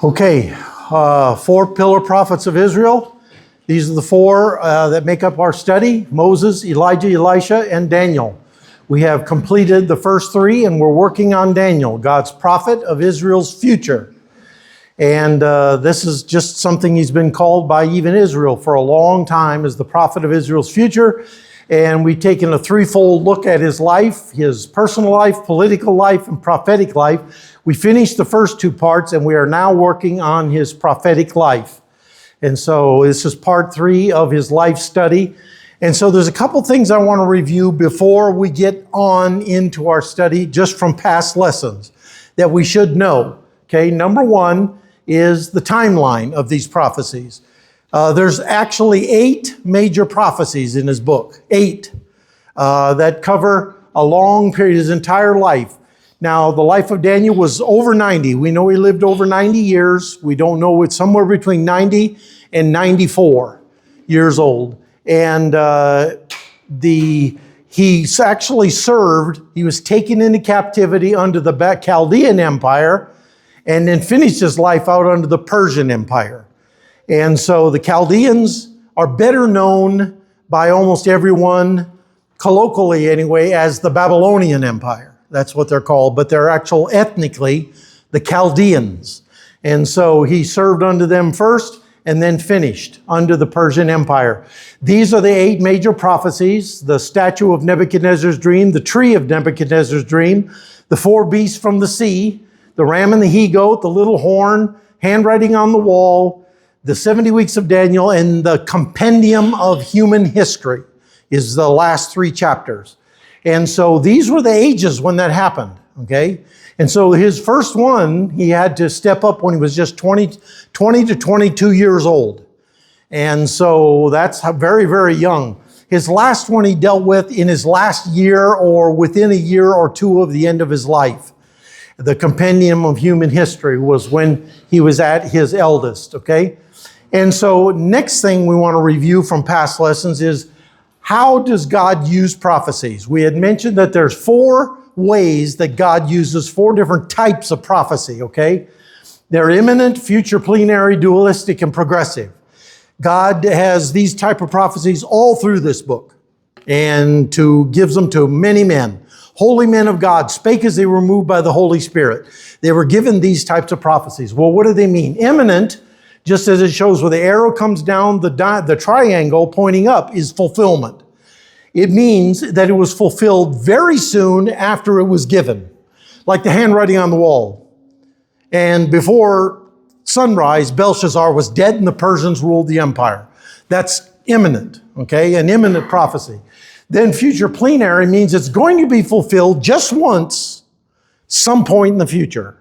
Okay, four pillar prophets of Israel. These are the four that make up our study: Moses, Elijah, Elisha, and Daniel. We have completed the first three, and we're working on Daniel, God's prophet of Israel's future. And this is just something he's been called by even Israel for a long time as the prophet of Israel's future. And we've taken a threefold look at his life, his personal life, political life, and prophetic life. We finished the first two parts, and we are now working on his prophetic life. And so this is part three of his life study. And so there's a couple things I want to review before we get on into our study, just from past lessons, that we should know. Okay, number one is the timeline of these prophecies. There's actually 8 major prophecies in his book, 8, that cover a long period, his entire life. Now, the life of Daniel was over 90. We know he lived over 90 years. We don't know, it's somewhere between 90 and 94 years old. And he actually served, he was taken into captivity under the Chaldean Empire, and then finished his life out under the Persian Empire. And so the Chaldeans are better known by almost everyone, colloquially anyway, as the Babylonian Empire. That's what they're called, but they're actual ethnically the Chaldeans. And so he served under them first and then finished under the Persian Empire. These are the 8 major prophecies: the statue of Nebuchadnezzar's dream, the tree of Nebuchadnezzar's dream, the 4 beasts from the sea, the ram and the he-goat, the little horn, handwriting on the wall, the 70 weeks of Daniel, and the compendium of human history is the last 3 chapters. And so these were the ages when that happened, okay? And so his first one, he had to step up when he was just 20 to 22 years old. And so that's very, very young. His last one he dealt with in his last year or within a year or two of the end of his life. The compendium of human history was when he was at his eldest, okay? And so next thing we want to review from past lessons is, how does God use prophecies? We had mentioned that there's 4 ways that God uses 4 different types of prophecy, okay? They're imminent, future, plenary, dualistic, and progressive. God has these type of prophecies all through this book and gives them to many men. Holy men of God spake as they were moved by the Holy Spirit. They were given these types of prophecies. Well, what do they mean? Imminent, just as it shows where the arrow comes down, the triangle pointing up is fulfillment. It means that it was fulfilled very soon after it was given, like the handwriting on the wall. And before sunrise, Belshazzar was dead and the Persians ruled the empire. That's imminent, okay? An imminent prophecy. Then future plenary means it's going to be fulfilled just once, some point in the future,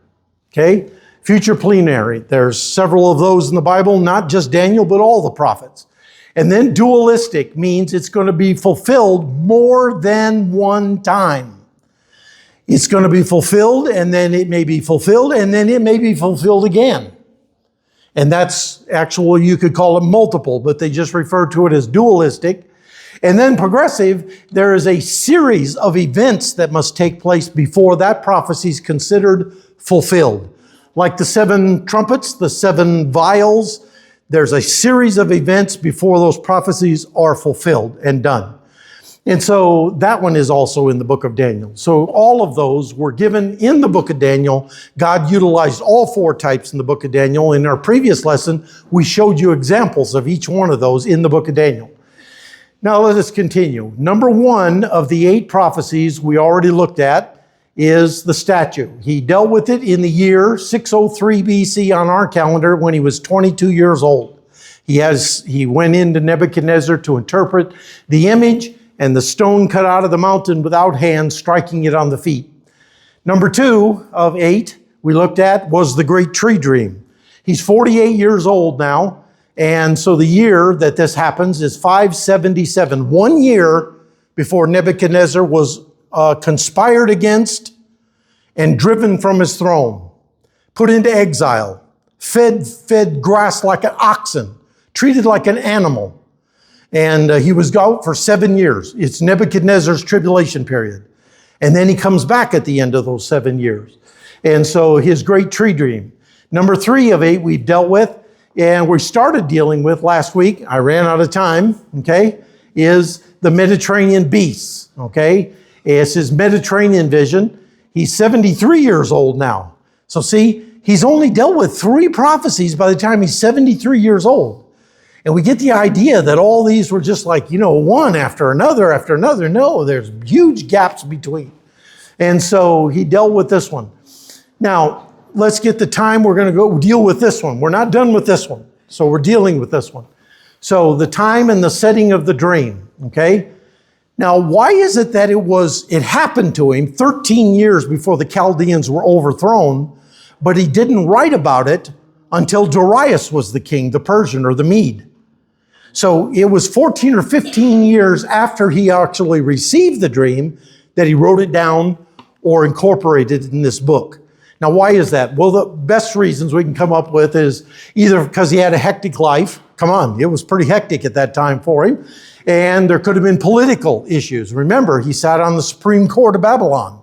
okay? Future plenary, there's several of those in the Bible, not just Daniel, but all the prophets. And then dualistic means it's going to be fulfilled more than one time. It's going to be fulfilled, and then it may be fulfilled, and then it may be fulfilled again. And that's actually, you could call it multiple, but they just refer to it as dualistic. And then progressive, there is a series of events that must take place before that prophecy is considered fulfilled. Like the 7 trumpets, the 7 vials, there's a series of events before those prophecies are fulfilled and done. And so that one is also in the book of Daniel. So all of those were given in the book of Daniel. God utilized all 4 types in the book of Daniel. In our previous lesson, we showed you examples of each one of those in the book of Daniel. Now let us continue. Number 1 of the 8 prophecies we already looked at is the statue. He dealt with it in the year 603 BC on our calendar when he was 22 years old. He went into Nebuchadnezzar to interpret the image and the stone cut out of the mountain without hands, striking it on the feet. Number 2 of 8 we looked at was the great tree dream. He's 48 years old now. And so the year that this happens is 577, 1 year before Nebuchadnezzar was conspired against and driven from his throne, put into exile, fed grass like an oxen, treated like an animal. And he was out for 7 years. It's Nebuchadnezzar's tribulation period. And then he comes back at the end of those 7 years. And so his great tree dream. Number 3 of 8 we've dealt with, and we started dealing with last week. I ran out of time, okay, is the Mediterranean beasts, okay? It's his Mediterranean vision. He's 73 years old now. So see, he's only dealt with 3 prophecies by the time he's 73 years old. And we get the idea that all these were just like, one after another after another. No, there's huge gaps between. And so he dealt with this one. Now, let's get the time we're going to go deal with this one. We're not done with this one. So we're dealing with this one. So the time and the setting of the dream, okay? Now, why is it that it happened to him 13 years before the Chaldeans were overthrown, but he didn't write about it until Darius was the king, the Persian or the Mede? So it was 14 or 15 years after he actually received the dream that he wrote it down or incorporated it in this book. Now, why is that? Well, the best reasons we can come up with is either because he had a hectic life. Come on, it was pretty hectic at that time for him. And there could have been political issues. Remember, he sat on the Supreme Court of Babylon.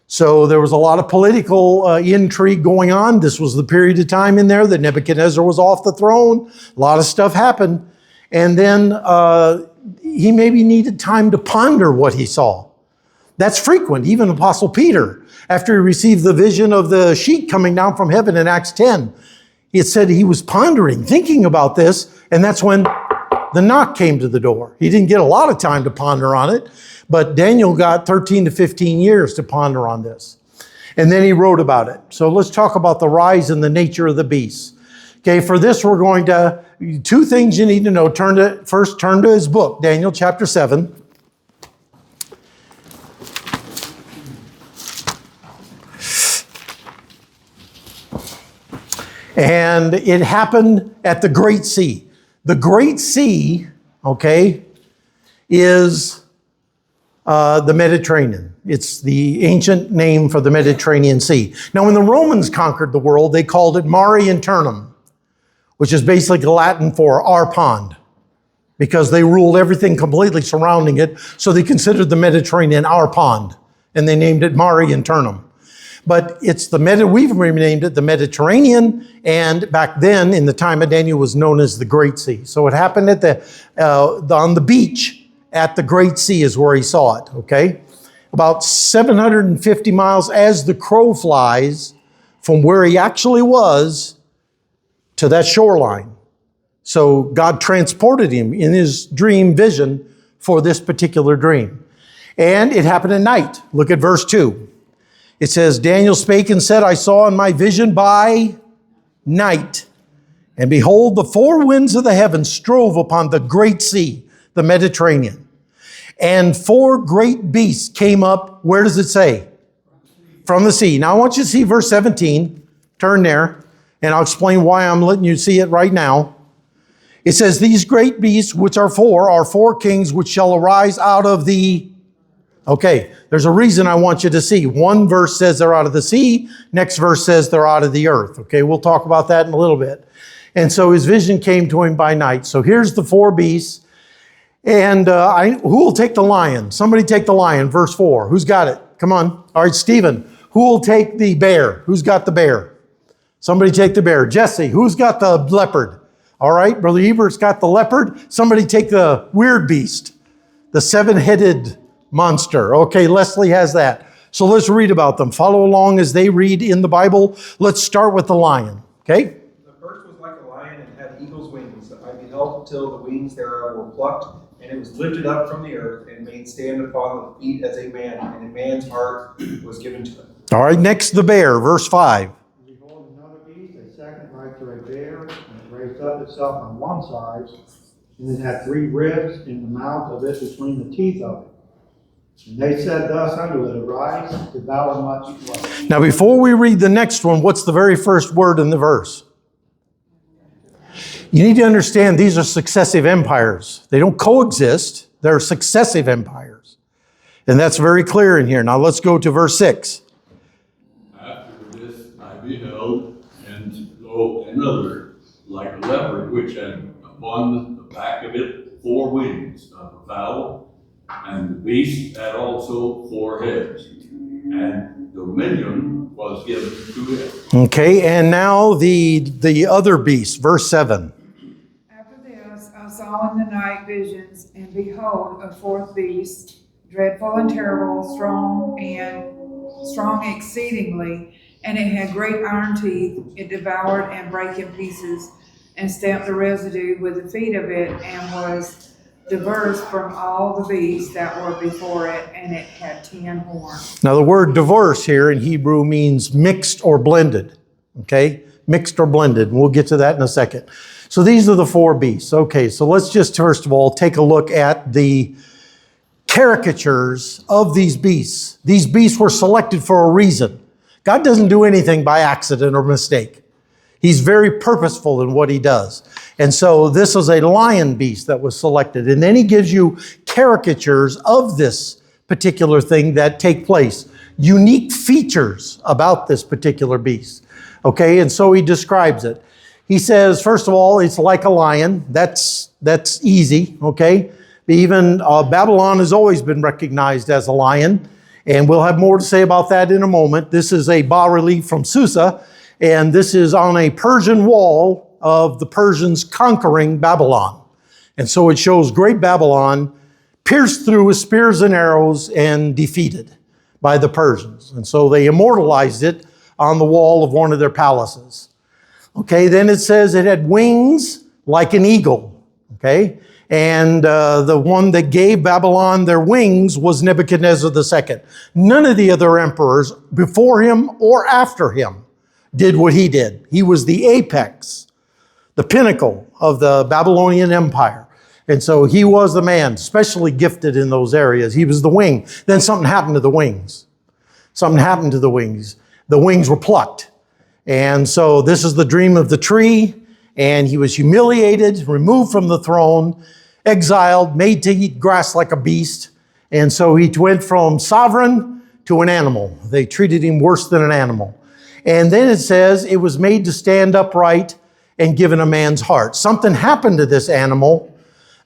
So there was a lot of political intrigue going on. This was the period of time in there that Nebuchadnezzar was off the throne. A lot of stuff happened. And then he maybe needed time to ponder what he saw. That's frequent. Even Apostle Peter, after he received the vision of the sheet coming down from heaven in Acts 10, it said he was pondering, thinking about this, and that's when the knock came to the door. He didn't get a lot of time to ponder on it, but Daniel got 13 to 15 years to ponder on this. And then he wrote about it. So let's talk about the rise and the nature of the beasts. Okay, for this we're going to, 2 things you need to know. First, turn to his book, Daniel chapter 7. And it happened at the Great Sea. The Great Sea, okay, is the Mediterranean. It's the ancient name for the Mediterranean Sea. Now, when the Romans conquered the world, they called it Mare Internum, which is basically Latin for our pond, because they ruled everything completely surrounding it. So they considered the Mediterranean our pond, and they named it Mare Internum. But it's we've renamed it the Mediterranean, and back then, in the time of Daniel, was known as the Great Sea. So it happened at on the beach at the Great Sea is where he saw it, okay? About 750 miles as the crow flies from where he actually was to that shoreline. So God transported him in his dream vision for this particular dream. And it happened at night. Look at verse 2. It says, Daniel spake and said, I saw in my vision by night, and behold, the 4 winds of the heavens strove upon the great sea, the Mediterranean. And 4 great beasts came up, where does it say? From the sea. Now I want you to see verse 17. Turn there, and I'll explain why I'm letting you see it right now. It says, these great beasts, which are 4 kings, which shall arise out of the... Okay, there's a reason I want you to see. One verse says they're out of the sea. Next verse says they're out of the earth. Okay, we'll talk about that in a little bit. And so his vision came to him by night. So here's the 4 beasts. And who will take the lion? Somebody take the lion, verse 4. Who's got it? Come on. All right, Stephen. Who will take the bear? Who's got the bear? Somebody take the bear. Jesse, who's got the leopard? All right, Brother Ebert's got the leopard. Somebody take the weird beast, the 7-headed monster. Okay, Leslie has that. So let's read about them. Follow along as they read in the Bible. Let's start with the lion. Okay? The first was like a lion and had eagle's wings. I beheld till the wings thereof were plucked, and it was lifted up from the earth and made stand upon the feet as a man, and a man's heart was given to it. All right, next the bear, verse 5. Behold, another beast, a second like to a bear, and it raised up itself on one side, and it had 3 ribs in the mouth of it between the teeth of it. And they said thus unto it, arise, devour much flesh. Now, before we read the next one, what's the very first word in the verse? You need to understand these are successive empires. They don't coexist. They're successive empires. And that's very clear in here. Now, let's go to verse 6. After this I beheld, and lo, another, like a leopard, which had upon the back of it 4 wings of a fowl, and the beast had also 4 heads, and dominion was given to him. Okay, and now the other beast, verse 7. After this, I saw in the night visions, and behold, a fourth beast, dreadful and terrible, strong exceedingly, and it had great iron teeth. It devoured and brake in pieces, and stamped the residue with the feet of it, and was diverse from all the beasts that were before it, and it had 10 horns. Now the word diverse here in Hebrew means mixed or blended. Okay, mixed or blended, and we'll get to that in a second. So these are the four beasts. Okay, so let's just first of all take a look at the caricatures of these beasts. These beasts were selected for a reason. God doesn't do anything by accident or mistake. He's very purposeful in what he does. And so this is a lion beast that was selected. And then he gives you caricatures of this particular thing that take place. Unique features about this particular beast. Okay, and so he describes it. He says, first of all, it's like a lion. That's easy, okay? Even Babylon has always been recognized as a lion. And we'll have more to say about that in a moment. This is a bas-relief from Susa. And this is on a Persian wall of the Persians conquering Babylon. And so it shows great Babylon pierced through with spears and arrows and defeated by the Persians. And so they immortalized it on the wall of one of their palaces. Okay, then it says it had wings like an eagle. Okay, and the one that gave Babylon their wings was Nebuchadnezzar II. None of the other emperors before him or after him did what he did. He was the apex, the pinnacle of the Babylonian Empire. And so he was the man, especially gifted in those areas. He was the wing. Then something happened to the wings. Something happened to the wings. The wings were plucked. And so this is the dream of the tree. And he was humiliated, removed from the throne, exiled, made to eat grass like a beast. And so he went from sovereign to an animal. They treated him worse than an animal. And then it says it was made to stand upright and given a man's heart. Something happened to this animal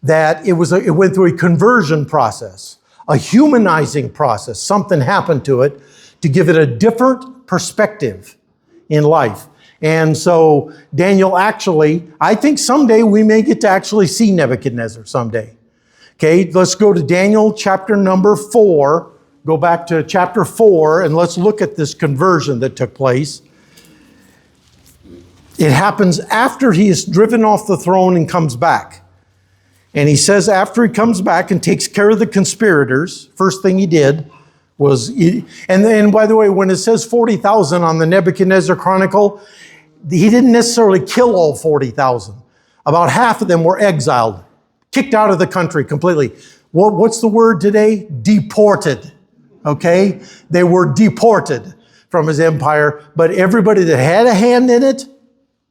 that it went through a conversion process, a humanizing process. Something happened to it to give it a different perspective in life. And so Daniel actually, I think someday we may get to actually see Nebuchadnezzar someday. Okay, let's go to Daniel chapter number 4. Go back to chapter 4 and let's look at this conversion that took place. It happens after he is driven off the throne and comes back. And he says after he comes back and takes care of the conspirators, first thing he did was, and then by the way, when it says 40,000 on the Nebuchadnezzar Chronicle, he didn't necessarily kill all 40,000. About half of them were exiled, kicked out of the country completely. What's the word today? Deported. Okay? They were deported from his empire, but everybody that had a hand in it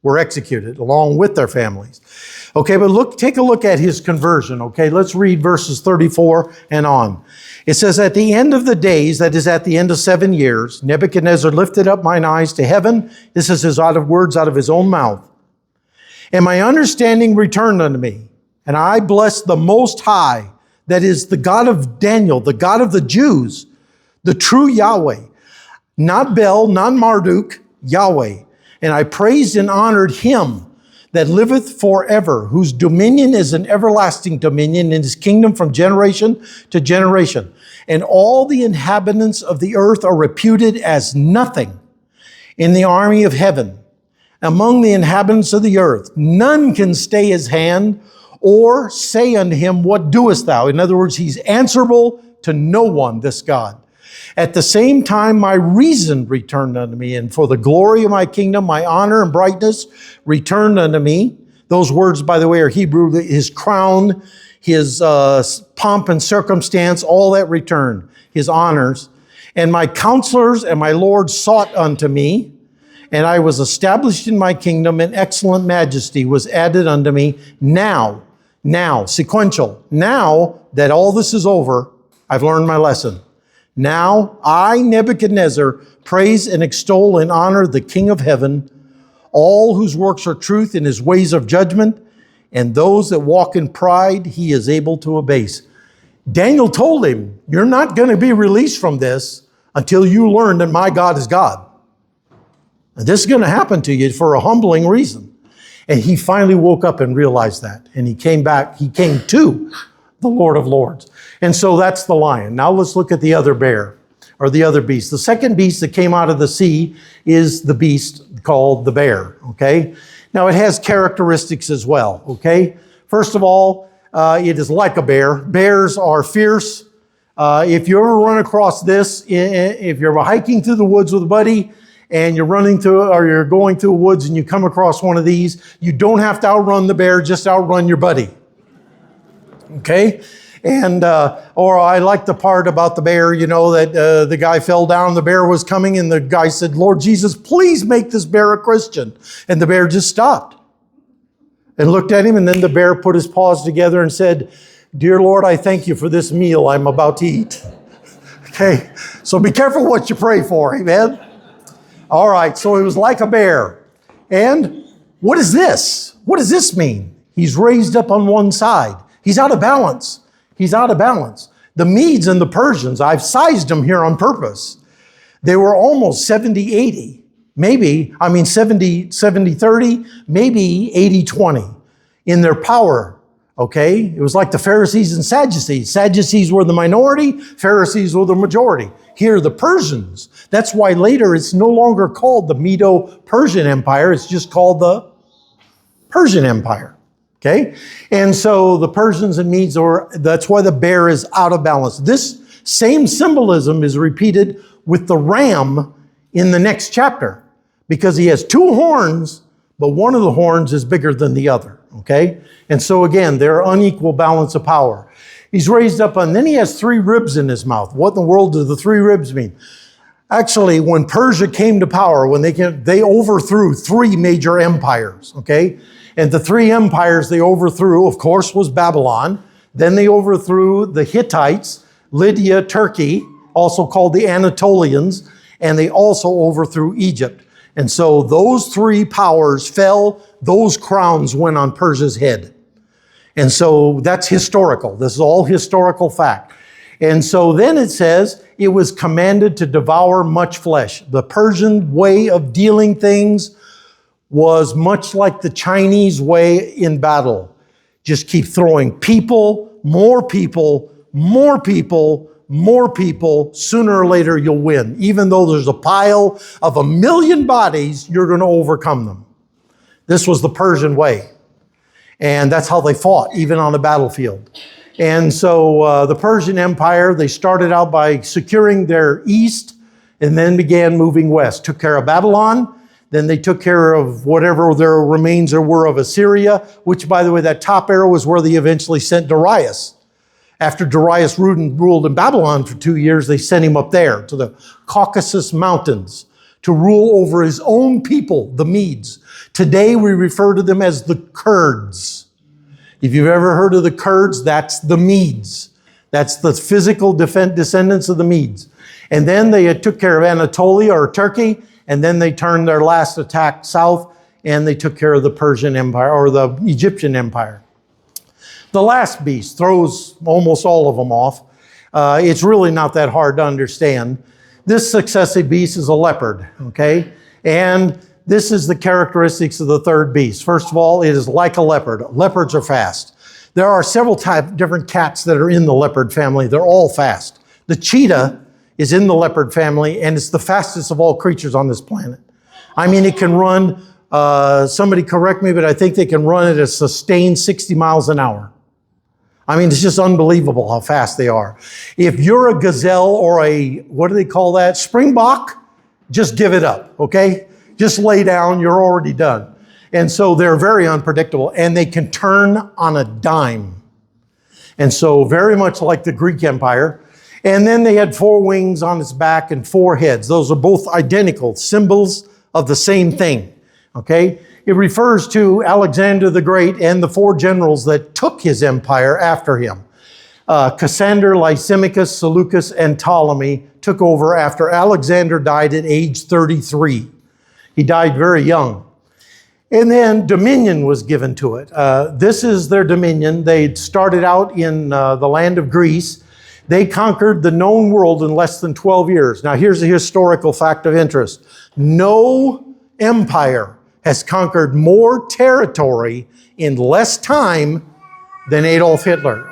were executed along with their families. Okay, but take a look at his conversion. Okay, let's read verses 34 and on. It says, at the end of the days, that is at the end of 7 years, Nebuchadnezzar lifted up mine eyes to heaven. This is his words out of his own mouth. And my understanding returned unto me, and I blessed the Most High, that is the God of Daniel, the God of the Jews, the true Yahweh, not Bel, not Marduk, Yahweh. And I praised and honored him that liveth forever, whose dominion is an everlasting dominion, and his kingdom from generation to generation. And all the inhabitants of the earth are reputed as nothing in the army of heaven. Among the inhabitants of the earth, none can stay his hand or say unto him, what doest thou? In other words, he's answerable to no one, this God. At the same time, my reason returned unto me, and for the glory of my kingdom, my honor and brightness returned unto me. Those words, by the way, are Hebrew. His crown, his pomp and circumstance, all that returned, his honors. And my counselors and my Lord sought unto me, and I was established in my kingdom, and excellent majesty was added unto me. Now, sequential. Now that all this is over, I've learned my lesson. Now I, Nebuchadnezzar, praise and extol and honor the King of heaven, all whose works are truth and his ways of judgment, and those that walk in pride he is able to abase. Daniel told him, you're not going to be released from this until you learn that my God is God. And this is going to happen to you for a humbling reason. And he finally woke up and realized that. And he came back, he came to the Lord of Lords. And so that's the lion. Now let's look at the other bear, or the other beast. The second beast that came out of the sea is the beast called the bear, okay? Now it has characteristics as well, okay? First of all, it is like a bear. Bears are fierce. If you ever run across this, if you're hiking through the woods with a buddy, and you're running through, or you're going through the woods and you come across one of these, you don't have to outrun the bear, just outrun your buddy. Okay? And, or I like the part about the bear, you know, that the guy fell down, the bear was coming, and the guy said, Lord Jesus, please make this bear a Christian. And the bear just stopped and looked at him, and then the bear put his paws together and said, Dear Lord, I thank you for this meal I'm about to eat. Okay? So be careful what you pray for, amen? All right, so it was like a bear. And what is this? What does this mean? He's raised up on one side. He's out of balance. He's out of balance. The Medes and the Persians, I've sized them here on purpose. They were almost 70-80. Maybe, 70-30, maybe 80-20 in their power, okay? It was like the Pharisees and Sadducees. Sadducees were the minority, Pharisees were the majority. Here, the Persians. That's why later it's no longer called the Medo-Persian Empire. It's just called the Persian Empire. Okay? And so the Persians and Medes that's why the bear is out of balance. This same symbolism is repeated with the ram in the next chapter, because he has two horns, but one of the horns is bigger than the other. Okay? And so again, they're unequal balance of power. He's raised up, and then he has 3 ribs in his mouth. What in the world do the 3 ribs mean? Actually, when Persia came to power, when they overthrew 3 major empires, okay? And the 3 empires they overthrew, of course, was Babylon. Then they overthrew the Hittites, Lydia, Turkey, also called the Anatolians, and they also overthrew Egypt. And so those 3 powers fell, those crowns went on Persia's head. And so that's historical. This is all historical fact. And so then it says, it was commanded to devour much flesh. The Persian way of dealing things was much like the Chinese way in battle. Just keep throwing people, more people, more people, more people. Sooner or later you'll win. Even though there's a pile of 1,000,000 bodies, you're going to overcome them. This was the Persian way. And that's how they fought, even on the battlefield. And so the Persian Empire, they started out by securing their east and then began moving west. Took care of Babylon. Then they took care of whatever their remains there were of Assyria, which, by the way, that top arrow was where they eventually sent Darius. After Darius ruled in Babylon for 2 years, they sent him up there to the Caucasus Mountains to rule over his own people, the Medes. Today, we refer to them as the Kurds. If you've ever heard of the Kurds, that's the Medes. That's the physical descendants of the Medes. And then they took care of Anatolia or Turkey, and then they turned their last attack south, and they took care of the Persian Empire or the Egyptian Empire. The last beast throws almost all of them off. It's really not that hard to understand. This successive beast is a leopard, okay? And this is the characteristics of the third beast. First of all, it is like a leopard. Leopards are fast. There are several different cats that are in the leopard family. They're all fast. The cheetah is in the leopard family, and it's the fastest of all creatures on this planet. I mean, it can run, somebody correct me, but I think they can run at a sustained 60 miles an hour. I mean, it's just unbelievable how fast they are. If you're a gazelle or a, what do they call that? Springbok, just give it up, okay? Just lay down, you're already done. And so they're very unpredictable, and they can turn on a dime. And so very much like the Greek Empire. And then they had 4 wings on its back and 4 heads. Those are both identical symbols of the same thing, okay? It refers to Alexander the Great and the 4 generals that took his empire after him. Cassander, Lysimachus, Seleucus, and Ptolemy took over after Alexander died at age 33. He died very young. And then dominion was given to it. This is their dominion. They started out in the land of Greece. They conquered the known world in less than 12 years. Now, here's a historical fact of interest. No empire has conquered more territory in less time than Adolf Hitler,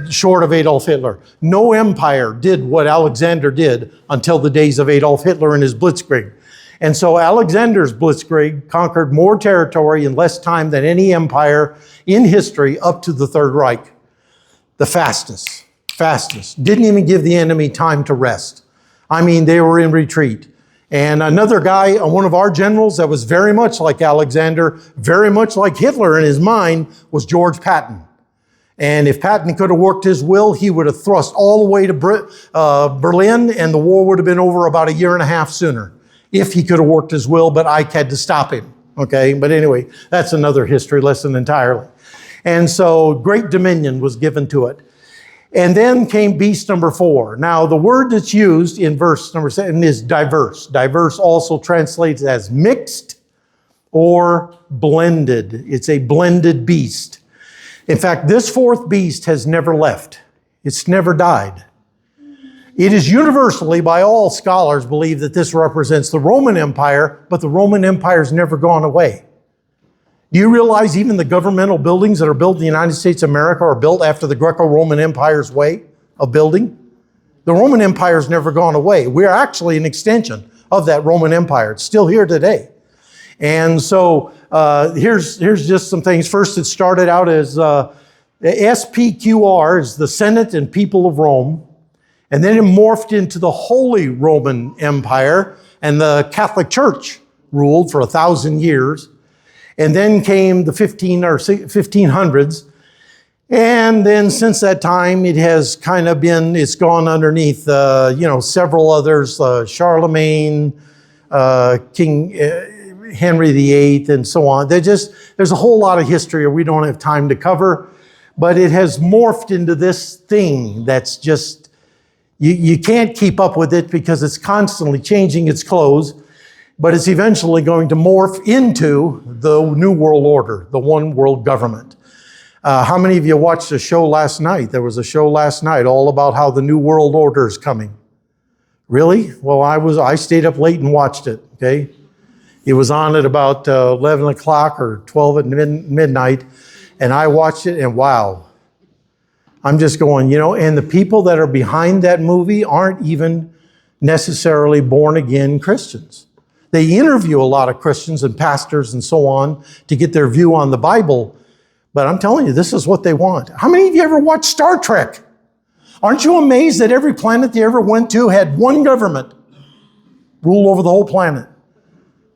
short of Adolf Hitler. No empire did what Alexander did until the days of Adolf Hitler and his blitzkrieg. And so Alexander's blitzkrieg conquered more territory in less time than any empire in history up to the Third Reich. The fastest. Didn't even give the enemy time to rest. I mean, they were in retreat. And another guy, one of our generals that was very much like Alexander, very much like Hitler in his mind, was George Patton. And if Patton could have worked his will, he would have thrust all the way to Berlin, and the war would have been over about a year and a half sooner, if he could have worked his will, but Ike had to stop him. Okay, but anyway, that's another history lesson entirely. And so great dominion was given to it. And then came beast number 4. Now, the word that's used in verse number 7 is diverse. Diverse also translates as mixed or blended. It's a blended beast. In fact, this 4th beast has never left. It's never died. It is universally, by all scholars, believed that this represents the Roman Empire, but the Roman Empire's never gone away. Do you realize even the governmental buildings that are built in the United States of America are built after the Greco-Roman Empire's way of building? The Roman Empire's never gone away. We're actually an extension of that Roman Empire. It's still here today. And so here's just some things. First, it started out as SPQR, is the Senate and People of Rome. And then it morphed into the Holy Roman Empire, and the Catholic Church ruled for 1,000 years. And then came the 1500s. And then since that time, it has kind of been, it's gone underneath, several others, Charlemagne, King Henry VIII, and so on. There's a whole lot of history we don't have time to cover, but it has morphed into this thing that's just, you can't keep up with it because it's constantly changing its clothes. But it's eventually going to morph into the New World Order, the one world government. How many of you watched a show last night? There was a show last night all about how the New World Order is coming. Really? Well, I stayed up late and watched it, okay? It was on at about 11 o'clock or 12 at midnight, and I watched it, and wow. I'm just going, and the people that are behind that movie aren't even necessarily born-again Christians. They interview a lot of Christians and pastors and so on to get their view on the Bible. But I'm telling you, this is what they want. How many of you ever watched Star Trek? Aren't you amazed that every planet they ever went to had one government rule over the whole planet?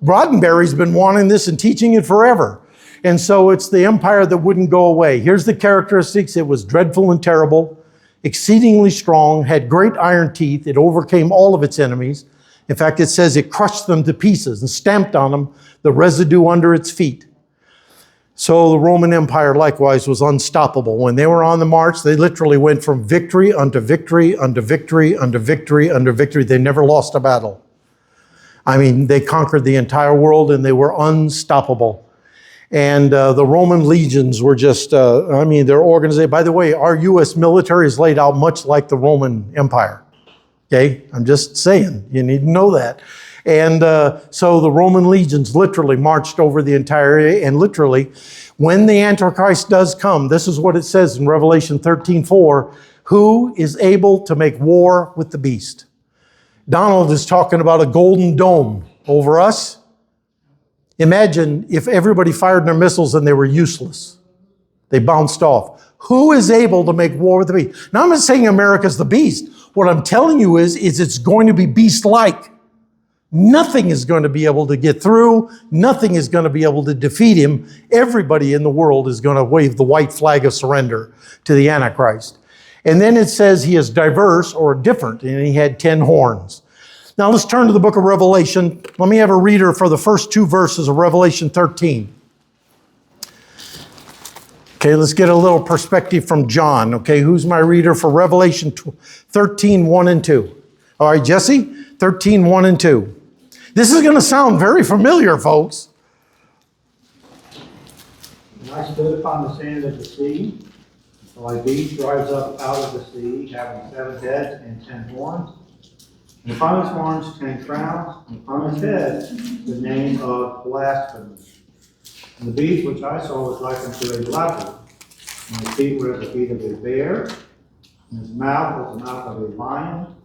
Roddenberry's been wanting this and teaching it forever. And so it's the empire that wouldn't go away. Here's the characteristics. It was dreadful and terrible, exceedingly strong, had great iron teeth. It overcame all of its enemies. In fact, it says it crushed them to pieces and stamped on them the residue under its feet. So the Roman Empire likewise was unstoppable. When they were on the march, they literally went from victory unto victory, unto victory, unto victory, unto victory. They never lost a battle. I mean, they conquered the entire world and they were unstoppable. And the Roman legions were just, they're organized. By the way, our U.S. military is laid out much like the Roman Empire. Okay, I'm just saying, you need to know that. And so the Roman legions literally marched over the entire area, and literally, when the Antichrist does come, this is what it says in Revelation 13:4, who is able to make war with the beast? Donald is talking about a golden dome over us. Imagine if everybody fired their missiles and they were useless. They bounced off. Who is able to make war with the beast? Now, I'm not saying America's the beast. What I'm telling you is it's going to be beast-like. Nothing is going to be able to get through. Nothing is going to be able to defeat him. Everybody in the world is going to wave the white flag of surrender to the Antichrist. And then it says he is diverse or different, and he had 10 horns. Now let's turn to the book of Revelation. Let me have a reader for the first 2 verses of Revelation 13. Okay, let's get a little perspective from John. Okay, who's my reader for Revelation 13, 1 and 2? All right, Jesse, 13, 1 and 2. This is going to sound very familiar, folks. And I stood upon the sand of the sea. So a beast rise up out of the sea, having 7 heads and 10 horns. And upon his horns 10 crowns, and upon his head the name of blasphemy. And the beast which I saw was like unto a leopard, and his feet were as the feet of a bear, and his mouth was the mouth of a lion.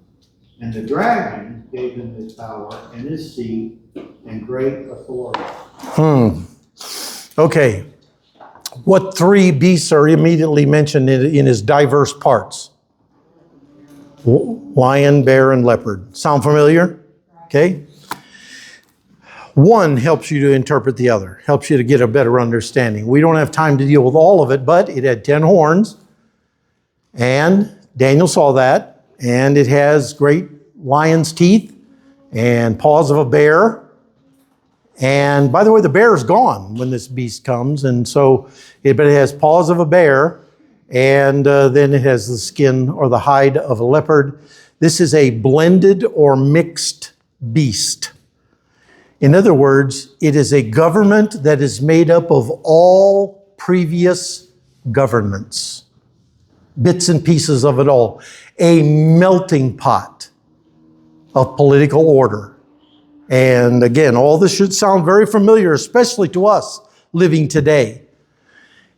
And the dragon gave him his power and his seat and great authority. Okay. What three beasts are immediately mentioned in his diverse parts? Lion, bear, and leopard. Sound familiar? Okay. One helps you to interpret the other, helps you to get a better understanding. We don't have time to deal with all of it, but it had 10 horns, and Daniel saw that, and it has great lion's teeth and paws of a bear. And by the way, the bear is gone when this beast comes, and so, but it has paws of a bear, and then it has the skin or the hide of a leopard. This is a blended or mixed beast. In other words, it is a government that is made up of all previous governments, bits and pieces of it all, a melting pot of political order. And again, all this should sound very familiar, especially to us living today.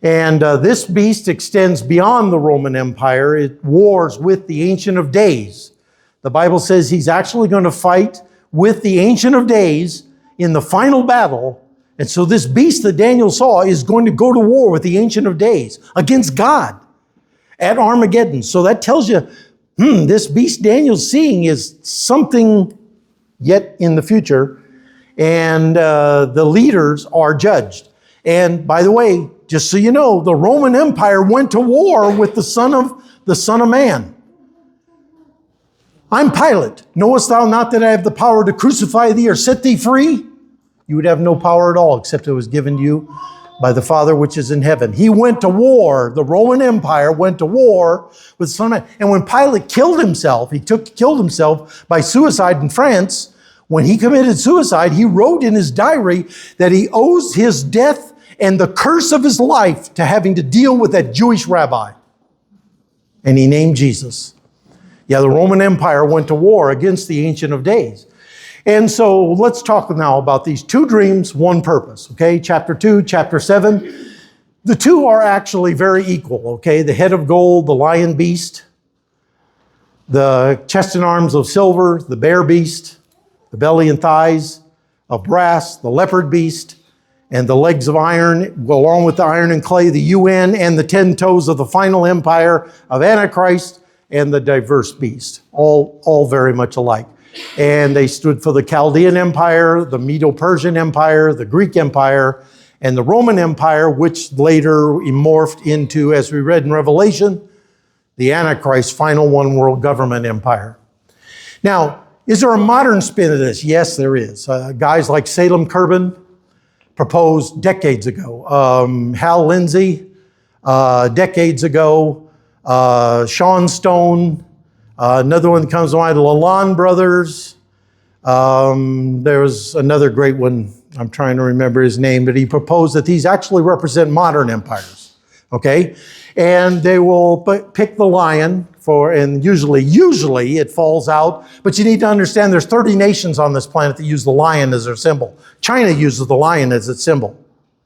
And this beast extends beyond the Roman Empire. It wars with the Ancient of Days. The Bible says he's actually going to fight with the Ancient of Days in the final battle. And so this beast that Daniel saw is going to go to war with the Ancient of Days against God at Armageddon. So that tells you, this beast Daniel's seeing is something yet in the future. And the leaders are judged. And by the way, just so you know, the Roman Empire went to war with the Son of Man. I'm Pilate. Knowest thou not that I have the power to crucify thee or set thee free? You would have no power at all except it was given you by the Father which is in heaven. He went to war. The Roman Empire went to war with the Son of Man. And when Pilate killed himself, killed himself by suicide in France. When he committed suicide, he wrote in his diary that he owes his death and the curse of his life to having to deal with that Jewish rabbi. And he named Jesus. Yeah, the Roman Empire went to war against the Ancient of Days. And so let's talk now about these two dreams, one purpose, okay? Chapter 2, chapter 7. The two are actually very equal, okay? The head of gold, the lion beast, the chest and arms of silver, the bear beast, the belly and thighs of brass, the leopard beast, and the legs of iron, along with the iron and clay, the UN, and the 10 toes of the final empire of Antichrist, and the diverse beast, all very much alike. And they stood for the Chaldean Empire, the Medo-Persian Empire, the Greek Empire, and the Roman Empire, which later morphed into, as we read in Revelation, the Antichrist, final one world government empire. Now, is there a modern spin of this? Yes, there is. Guys like Salem Kirban proposed decades ago. Hal Lindsey, decades ago. Sean Stone, another one that comes to mind, the Lalonde brothers. There was another great one, I'm trying to remember his name, but he proposed that these actually represent modern empires, okay? And they will pick the lion and usually it falls out, but you need to understand there's 30 nations on this planet that use the lion as their symbol. China uses the lion as its symbol,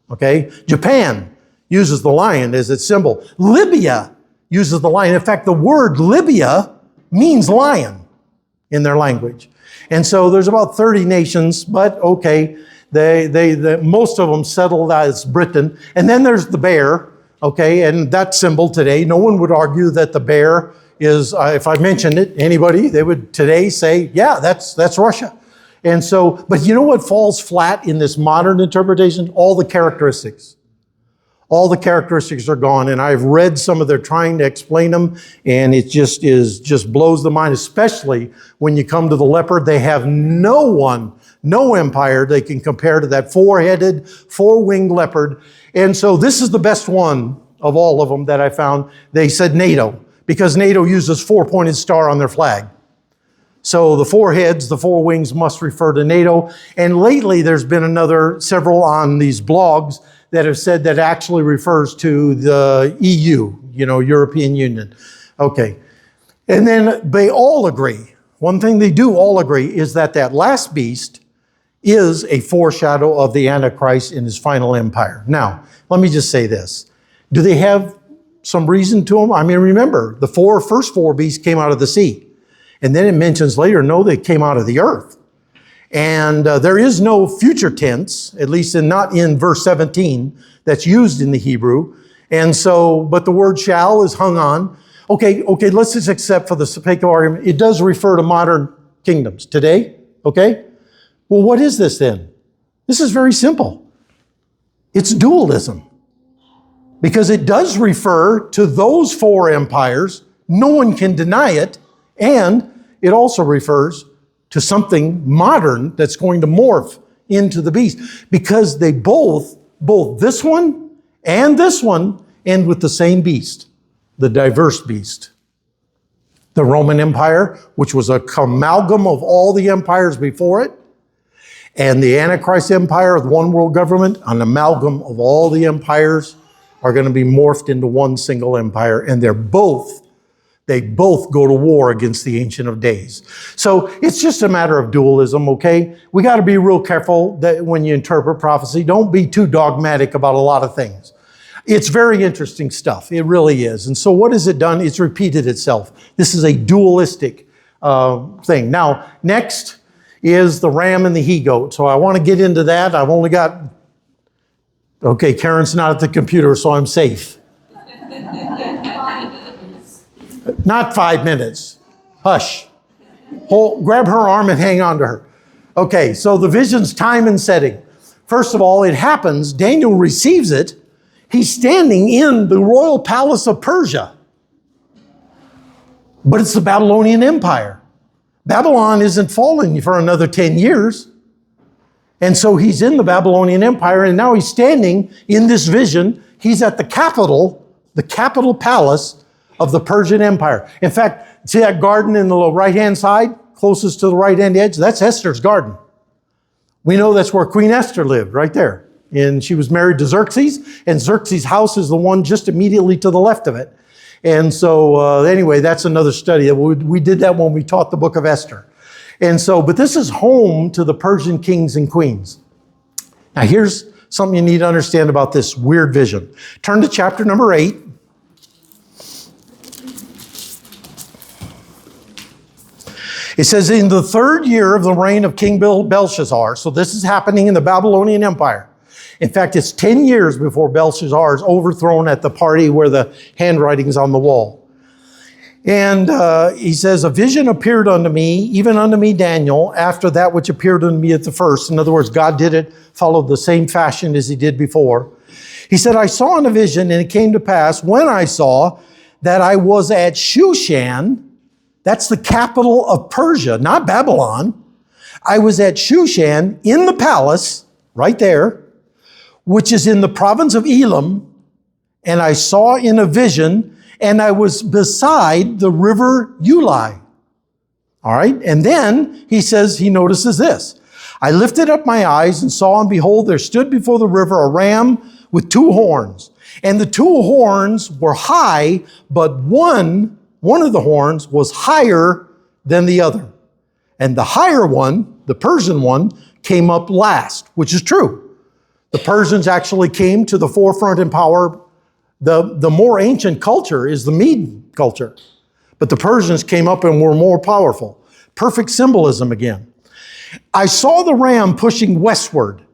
okay? Japan uses the lion as its symbol. Libya uses the lion. In fact, the word Libya means lion in their language. And so there's about 30 nations, but okay, most of them settled as Britain. And then there's the bear, okay, and that symbol today, no one would argue that the bear is, if I mentioned it, anybody, they would today say, yeah, that's Russia. And so, but you know what falls flat in this modern interpretation? All the characteristics. All the characteristics are gone, and I've read some of their trying to explain them, and it just blows the mind, especially when you come to the leopard. They have no empire they can compare to that four-headed, four-winged leopard. And so this is the best one of all of them that I found. They said NATO, because NATO uses four-pointed star on their flag. So the four heads, the four wings must refer to NATO. And lately there's been several on these blogs that have said that actually refers to the EU, European Union. Okay. And then they all agree one thing they do all agree is that that last beast is a foreshadow of the Antichrist in his final empire. Now, let me just say this. Do they have some reason to them? I mean, remember, the first four beasts came out of the sea. And then it mentions later, no, they came out of the earth. And there is no future tense, at least not in verse 17, that's used in the Hebrew. And so, but the word shall is hung on. Okay, let's just accept for the sake of argument, it does refer to modern kingdoms today, okay? Well, what is this then? This is very simple. It's dualism. Because it does refer to those four empires. No one can deny it. And it also refers to something modern that's going to morph into the beast. Because they both this one, end with the same beast, the diverse beast. The Roman Empire, which was a amalgam of all the empires before it, and the Antichrist Empire, the one world government, an amalgam of all the empires, are going to be morphed into one single empire, and they both go to war against the Ancient of Days. So it's just a matter of dualism, okay? We got to be real careful that when you interpret prophecy, don't be too dogmatic about a lot of things. It's very interesting stuff. It really is. And so what has it done? It's repeated itself. This is a dualistic thing. Now, next is the ram and the he-goat. So I want to get into that. I've only got, okay, Karen's not at the computer, so I'm safe. Not 5 minutes. Hush. Grab her arm and hang on to her. Okay, so the vision's time and setting. First of all, it happens. Daniel receives it. He's standing in the royal palace of Persia. But it's the Babylonian Empire. Babylon isn't falling for another 10 years. And so he's in the Babylonian Empire, and now he's standing in this vision. He's at the capital palace of the Persian Empire. In fact, see that garden in the right-hand side, closest to the right-hand edge? That's Esther's garden. We know that's where Queen Esther lived, right there. And she was married to Xerxes, and Xerxes' house is the one just immediately to the left of it. And so anyway, that's another study. We did that when we taught the book of Esther. And so, but this is home to the Persian kings and queens. Now here's something you need to understand about this weird vision. Turn to chapter number 8. It says, in the third year of the reign of King Belshazzar, so this is happening in the Babylonian Empire. In fact, it's 10 years before Belshazzar is overthrown at the party where the handwriting's on the wall. And he says, a vision appeared unto me, even unto me, Daniel, after that which appeared unto me at the first. In other words, God did it, followed the same fashion as he did before. He said, I saw in a vision, and it came to pass, when I saw that I was at Shushan, that's the capital of Persia, not Babylon. I was at Shushan in the palace, right there, which is in the province of Elam, and I saw in a vision, and I was beside the river Ulai. All right, and then he says, he notices this. I lifted up my eyes and saw, and behold, there stood before the river a ram with 2 horns. And the 2 horns were high, but one of the horns was higher than the other. And the higher one, the Persian one, came up last, which is true. The Persians actually came to the forefront in power. The more ancient culture is the Mede culture. But the Persians came up and were more powerful. Perfect symbolism again. I saw the ram pushing westward.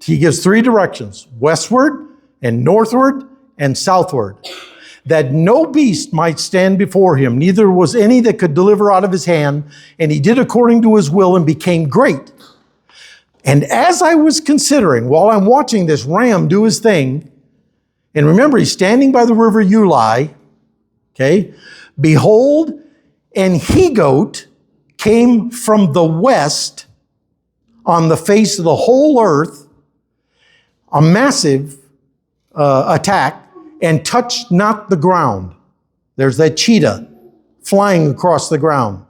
He gives 3 directions, westward and northward and southward, that no beast might stand before him, neither was any that could deliver out of his hand, and he did according to his will and became great. And as I was considering, while I'm watching this ram do his thing, and remember, he's standing by the river Ulai, okay? Behold, an he-goat came from the west on the face of the whole earth, a massive attack, and touched not the ground. There's that cheetah flying across the ground.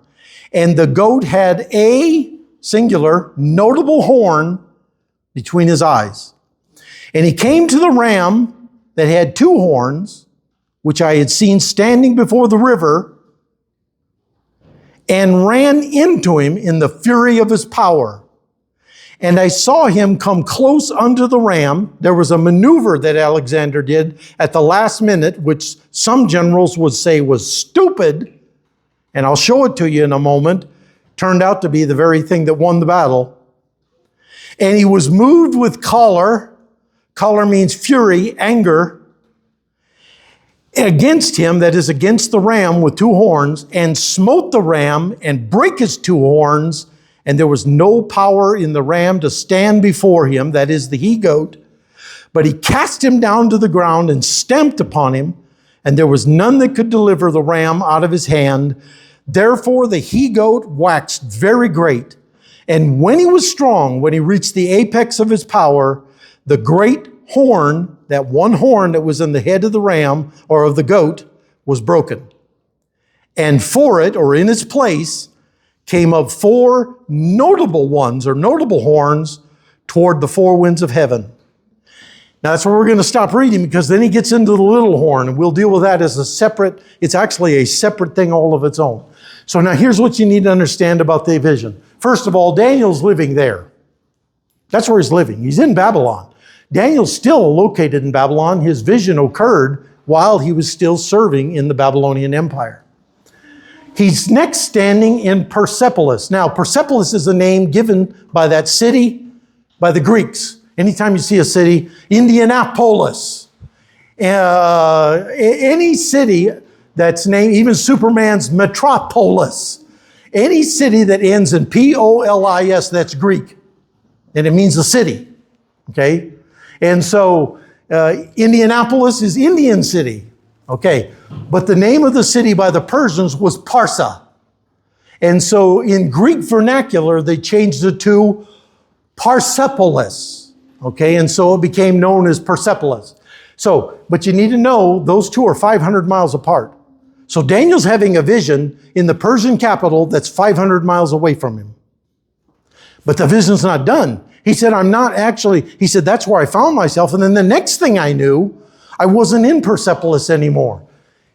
And the goat had a singular, notable horn between his eyes. And he came to the ram that had 2 horns, which I had seen standing before the river, and ran into him in the fury of his power. And I saw him come close unto the ram. There was a maneuver that Alexander did at the last minute, which some generals would say was stupid. And I'll show it to you in a moment. Turned out to be the very thing that won the battle. And he was moved with choler. Choler means fury, anger. Against him, that is against the ram with two horns, and smote the ram and brake his two horns. And there was no power in the ram to stand before him, that is the he-goat. But he cast him down to the ground and stamped upon him, and there was none that could deliver the ram out of his hand. Therefore the he-goat waxed very great. And when he was strong, when he reached the apex of his power, the great horn, that one horn that was in the head of the ram or of the goat, was broken. And for it, or in its place, came up four notable ones or notable horns toward the four winds of heaven. Now that's where we're going to stop reading, because then he gets into the little horn, and we'll deal with that as a separate, it's actually a separate thing all of its own. So now here's what you need to understand about the vision. First of all, Daniel's living there. That's where he's living. He's in Babylon. Daniel's still located in Babylon. His vision occurred while he was still serving in the Babylonian Empire. He's next standing in Persepolis. Now, Persepolis is a name given by that city by the Greeks. Anytime you see a city, Indianapolis, any city that's named, even Superman's Metropolis, any city that ends in P-O-L-I-S, that's Greek. And it means a city, okay? And so Indianapolis is Indian city. Okay, but the name of the city by the Persians was Parsa. And so in Greek vernacular, they changed it to Persepolis. Okay, and so it became known as Persepolis. So, but you need to know, those two are 500 miles apart. So Daniel's having a vision in the Persian capital that's 500 miles away from him. But the vision's not done. He said, he said, that's where I found myself. And then the next thing I knew, I wasn't in Persepolis anymore.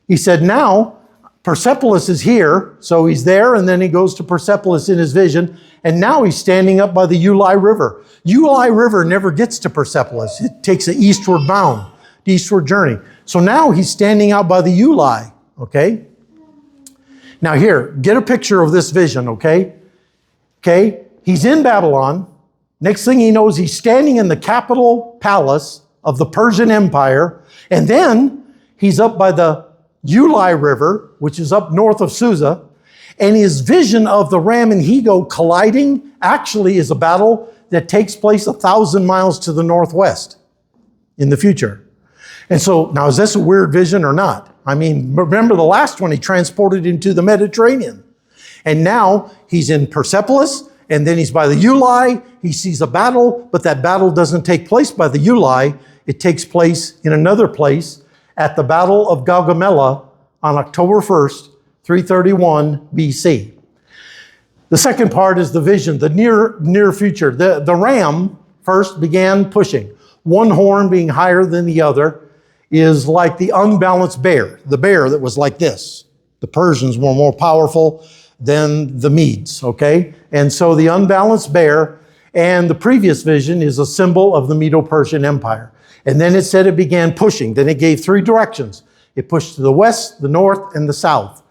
He said, now Persepolis is here. So he's there, and then he goes to Persepolis in his vision. And now he's standing up by the Ulai River. Ulai River never gets to Persepolis. It takes an eastward journey. So now he's standing out by the Ulai, okay? Now here, get a picture of this vision, okay? Okay, he's in Babylon. Next thing he knows, he's standing in the capital palace of the Persian Empire, and then he's up by the Ulai River, which is up north of Susa, and his vision of the ram and he-goat colliding actually is a battle that takes place 1,000 miles to the northwest in the future. And so, now is this a weird vision or not? I mean, remember the last one, he transported into the Mediterranean. And now he's in Persepolis, and then he's by the Ulai. He sees a battle, but that battle doesn't take place by the Ulai. It takes place in another place at the Battle of Gaugamela on October 1st, 331 BC. The second part is the vision, the near future. The ram first began pushing. One horn being higher than the other is like the unbalanced bear, the bear that was like this. The Persians were more powerful than the Medes, okay? And so the unbalanced bear, and the previous vision is a symbol of the Medo-Persian Empire. And then it said it began pushing. Then it gave three directions. It pushed to the west, the north, and the south.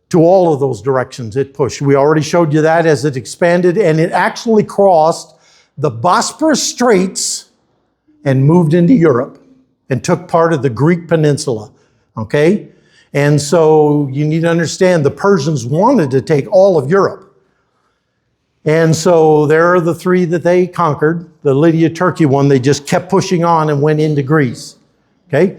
To all of those directions it pushed. We already showed you that as it expanded, and it actually crossed the Bosporus Straits and moved into Europe and took part of the Greek peninsula, okay? And so you need to understand the Persians wanted to take all of Europe. And so there are the three that they conquered. The Lydia-Turkey one, they just kept pushing on and went into Greece. Okay?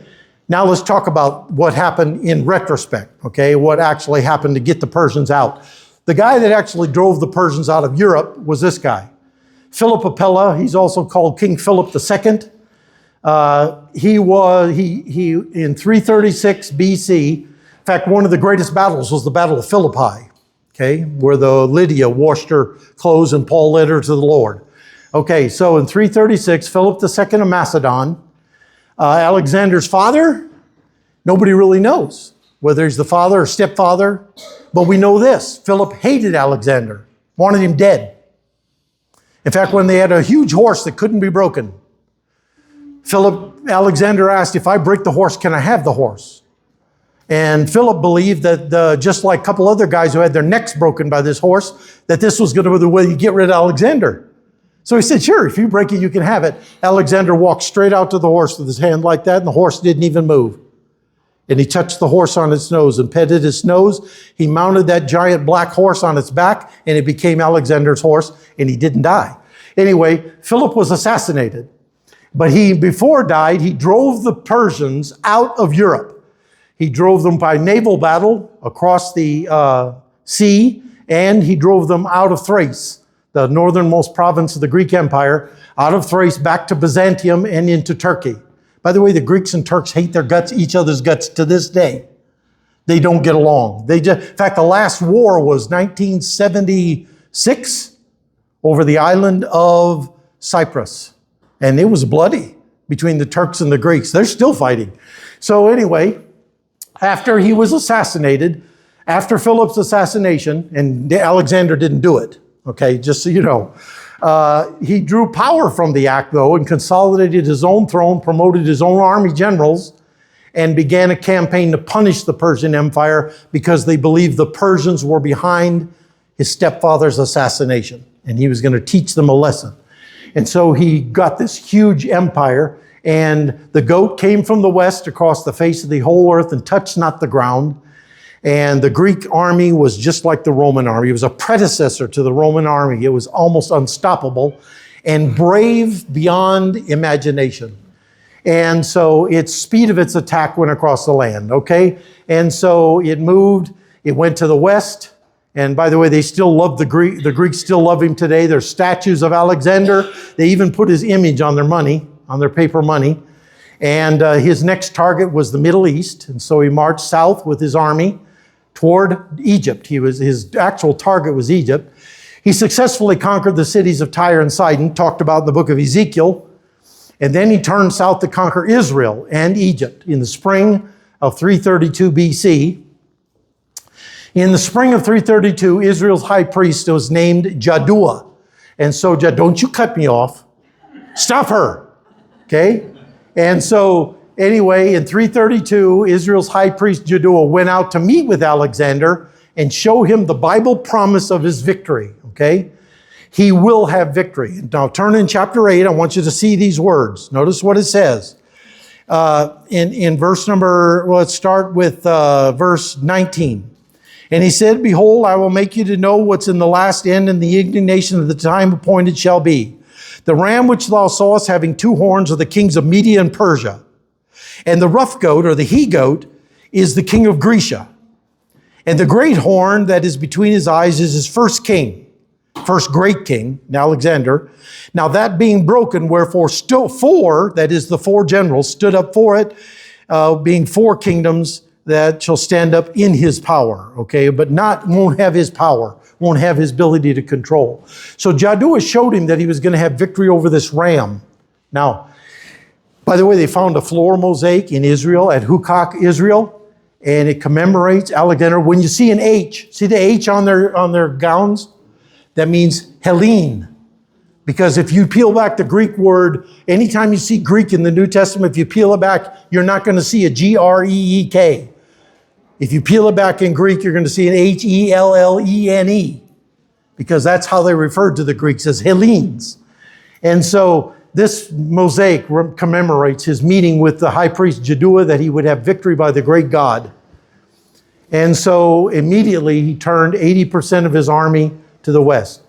Now let's talk about what happened in retrospect. Okay? What actually happened to get the Persians out. The guy that actually drove the Persians out of Europe was this guy. Philip Apella, he's also called King Philip II. He in 336 BC, in fact, one of the greatest battles was the Battle of Philippi. Okay, where the Lydia washed her clothes and Paul led her to the Lord. Okay, so in 336, Philip II of Macedon, Alexander's father, nobody really knows. whether he's the father or stepfather. But we know this, Philip hated Alexander, wanted him dead. In fact, when they had a huge horse that couldn't be broken, Alexander asked, if I break the horse, can I have the horse? And Philip believed that just like a couple other guys who had their necks broken by this horse, that this was going to be the way you get rid of Alexander. So he said, sure, if you break it, you can have it. Alexander walked straight out to the horse with his hand like that, and the horse didn't even move. And he touched the horse on its nose and petted its nose. He mounted that giant black horse on its back, and it became Alexander's horse, and he didn't die. Anyway, Philip was assassinated. But before died, he drove the Persians out of Europe. He drove them by naval battle across the sea, and he drove them out of Thrace, the northernmost province of the Greek Empire, out of Thrace back to Byzantium and into Turkey. By the way, the Greeks and Turks hate each other's guts to this day. They don't get along. In fact, the last war was 1976 over the island of Cyprus. And it was bloody between the Turks and the Greeks. They're still fighting. So anyway, after he was assassinated, after Philip's assassination, and Alexander didn't do it, okay, just so you know, he drew power from the act, though, and consolidated his own throne, promoted his own army generals, and began a campaign to punish the Persian Empire because they believed the Persians were behind his stepfather's assassination, and he was going to teach them a lesson. And so he got this huge empire, and the goat came from the west across the face of the whole earth and touched not the ground. And the Greek army was just like the Roman army. It was a predecessor to the Roman army. It was almost unstoppable and brave beyond imagination. And so its speed of its attack went across the land, okay? And so it moved, it went to the west. And by the way, they still love the Greeks still love him today. There's statues of Alexander. They even put his image on their money, on their paper money. And his next target was the Middle East. And so he marched south with his army toward Egypt. His actual target was Egypt. He successfully conquered the cities of Tyre and Sidon, talked about in the book of Ezekiel. And then he turned south to conquer Israel and Egypt in the spring of 332 BC. In the spring of 332, Israel's high priest was named Jaddua. And so, don't you cut me off. Stop her. Okay? And so, anyway, in 332, Israel's high priest Jaddua went out to meet with Alexander and show him the Bible promise of his victory. Okay? He will have victory. Now, turn in chapter 8. I want you to see these words. Notice what it says. In verse number, let's start with verse 19. And he said, behold, I will make you to know what's in the last end, and the indignation of the time appointed shall be. The ram which thou sawest having two horns are the kings of Media and Persia. And the rough goat, or the he-goat, is the king of Grecia. And the great horn that is between his eyes is his first great king, Alexander. Now that being broken, wherefore still four, that is the four generals, stood up for it, being four kingdoms that shall stand up in his power, okay? But won't have his power, won't have his ability to control. So Jaddua showed him that he was going to have victory over this ram. Now, by the way, they found a floor mosaic in Israel, at Hukok, Israel, and it commemorates Alexander. When you see an H, see the H on their gowns? That means Hellene. Because if you peel back the Greek word, anytime you see Greek in the New Testament, if you peel it back, you're not going to see a G-R-E-E-K. If you peel it back in Greek, you're going to see an H-E-L-L-E-N-E. Because that's how they referred to the Greeks, as Hellenes. And so this mosaic commemorates his meeting with the high priest Jaddua, that he would have victory by the great God. And so immediately he turned 80% of his army to the west.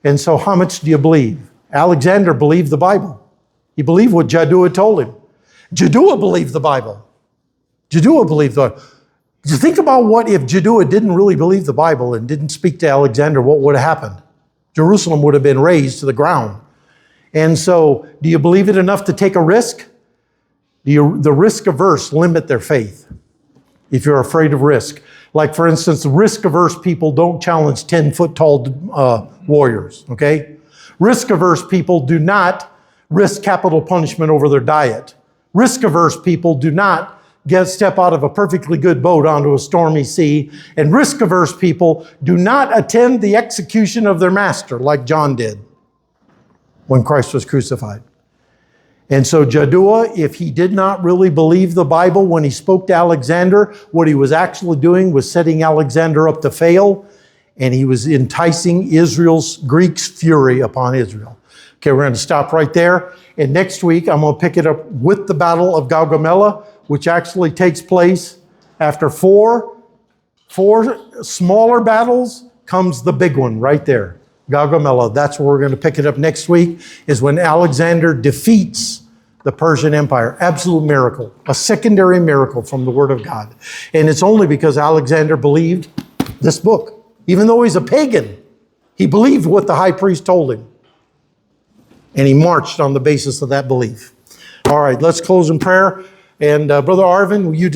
And so how much do you believe? Alexander believed the Bible. He believed what Jaddua told him. Jaddua believed the Bible. Jaddua believed the Bible. You think about what if Jaddua didn't really believe the Bible and didn't speak to Alexander, what would have happened? Jerusalem would have been razed to the ground. And so, do you believe it enough to take a risk? The risk-averse limit their faith if you're afraid of risk. Like, for instance, risk-averse people don't challenge 10-foot-tall warriors, okay? Risk-averse people do not risk capital punishment over their diet. Risk-averse people do not step out of a perfectly good boat onto a stormy sea, and risk-averse people do not attend the execution of their master like John did when Christ was crucified. And so Jaddua, if he did not really believe the Bible when he spoke to Alexander, what he was actually doing was setting Alexander up to fail, and he was enticing Greeks' fury upon Israel. Okay, we're going to stop right there. And next week, I'm going to pick it up with the Battle of Gaugamela, which actually takes place after four smaller battles comes the big one right there, Gaugamela. That's where we're going to pick it up next week, is when Alexander defeats the Persian Empire. Absolute miracle, a secondary miracle from the Word of God. And it's only because Alexander believed this book. Even though he's a pagan, he believed what the high priest told him. And he marched on the basis of that belief. All right, let's close in prayer. And Brother Arvin, will you